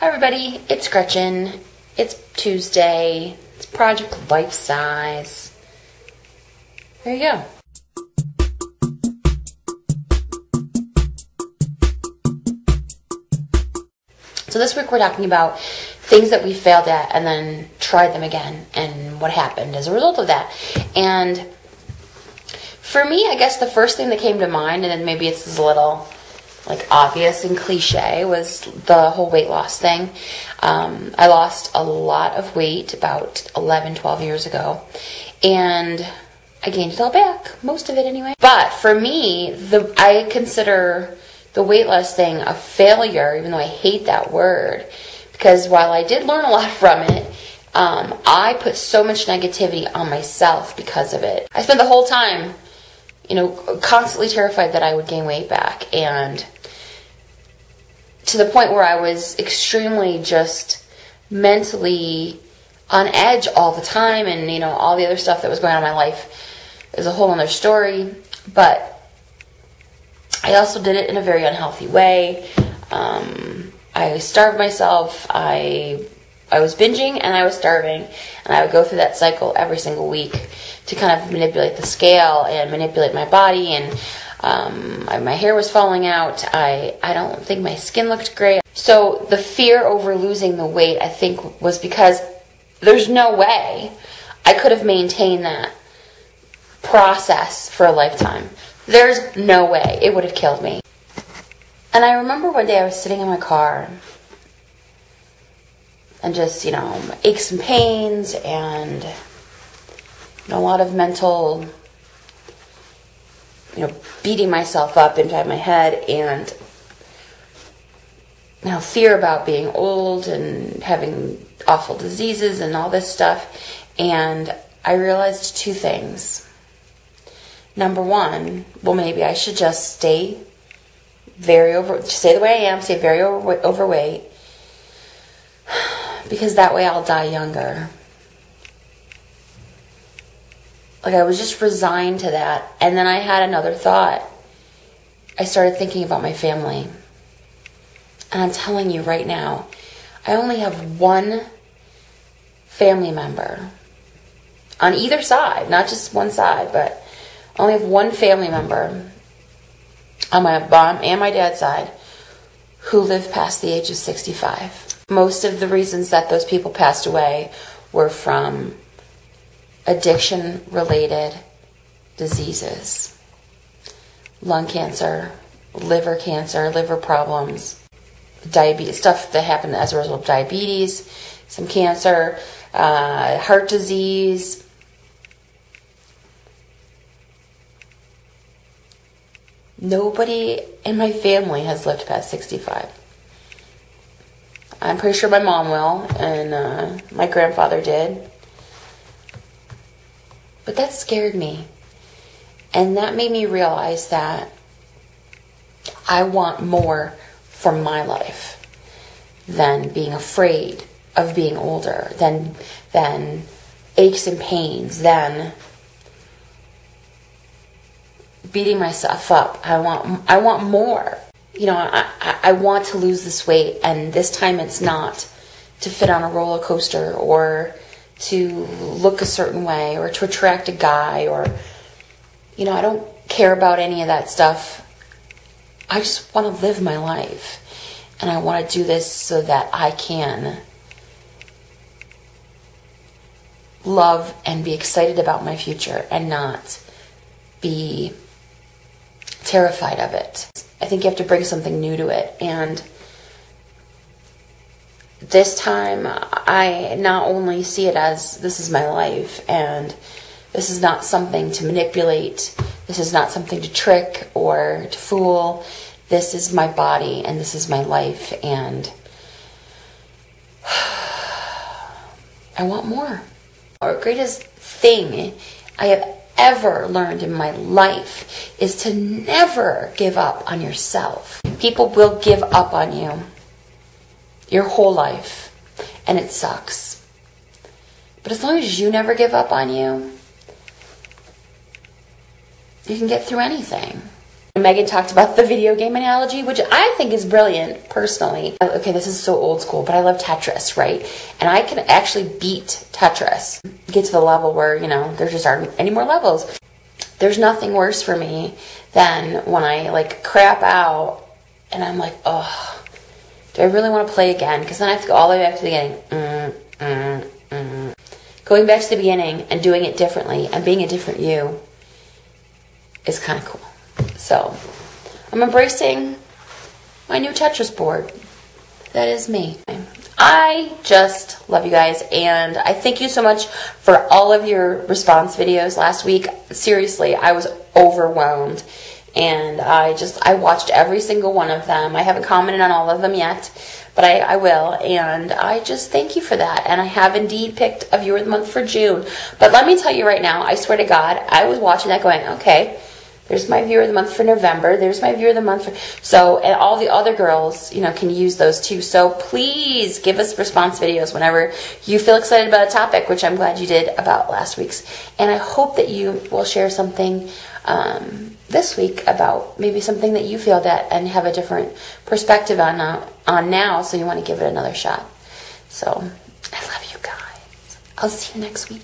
Hi everybody, it's Gretchen. It's Tuesday. It's Project Life Size. There you go. So this week we're talking about things that we failed at and then tried them again and what happened as a result of that. And for me, I guess the first thing that came to mind, and then maybe it's a little like obvious and cliche, was the whole weight loss thing. I lost a lot of weight about 11, 12 years ago, and I gained it all back, most of it anyway. But for me, I consider the weight loss thing a failure, even though I hate that word, because while I did learn a lot from it, I put so much negativity on myself because of it. I spent the whole time, constantly terrified that I would gain weight back, and to the point where I was extremely just mentally on edge all the time, and all the other stuff that was going on in my life is a whole other story. But I also did it in a very unhealthy way. I starved myself. I was binging and I was starving, and I would go through that cycle every single week to kind of manipulate the scale and manipulate my body, and my hair was falling out. I don't think my skin looked great. So the fear over losing the weight, I think, was because there's no way I could have maintained that process for a lifetime. There's no way. It would have killed me. And I remember one day I was sitting in my car and just, aches and pains and a lot of mental, beating myself up inside my head, and fear about being old and having awful diseases and all this stuff. And I realized two things. Number one, well, maybe I should just stay the way I am, stay very overweight, because that way I'll die younger. Like, I was just resigned to that. And then I had another thought. I started thinking about my family. And I'm telling you right now, I only have one family member on either side, not just one side, but I only have one family member on my mom and my dad's side who lived past the age of 65. Most of the reasons that those people passed away were from addiction-related diseases. Lung cancer, liver problems, diabetes, stuff that happened as a result of diabetes, some cancer, heart disease. Nobody in my family has lived past 65. I'm pretty sure my mom will, and my grandfather did. But that scared me. And that made me realize that I want more for my life than being afraid of being older, than aches and pains, than beating myself up. I want more. I want to lose this weight, and this time it's not to fit on a roller coaster or to look a certain way or to attract a guy, or I don't care about any of that stuff. I just want to live my life, and I want to do this so that I can love and be excited about my future and not be terrified of it. I think you have to bring something new to it, and this time I not only see it as this is my life, and this is not something to manipulate, this is not something to trick or to fool, this is my body and this is my life, and I want more. Our greatest thing I have ever learned in my life is to never give up on yourself. People will give up on you your whole life, and it sucks. But as long as you never give up on you, you can get through anything. Megan talked about the video game analogy, which I think is brilliant, personally. Okay, this is so old school, but I love Tetris, right? And I can actually beat Tetris. Get to the level where, you know, there just aren't any more levels. There's nothing worse for me than when I, like, crap out and I'm like, oh, do I really want to play again? Because then I have to go all the way back to the beginning. Going back to the beginning and doing it differently and being a different you is kind of cool. So, I'm embracing my new Tetris board. That is me. I just love you guys, and I thank you so much for all of your response videos last week. Seriously, I was overwhelmed, and I watched every single one of them. I haven't commented on all of them yet, but I will, and I just thank you for that. And I have indeed picked a viewer of the month for June. But let me tell you right now, I swear to God, I was watching that going, okay, there's my viewer of the month for November. There's my viewer of the month for... So, and all the other girls, you know, can use those too. So please give us response videos whenever you feel excited about a topic, which I'm glad you did about last week's. And I hope that you will share something this week about maybe something that you failed at and have a different perspective on now, so you want to give it another shot. So, I love you guys. I'll see you next week.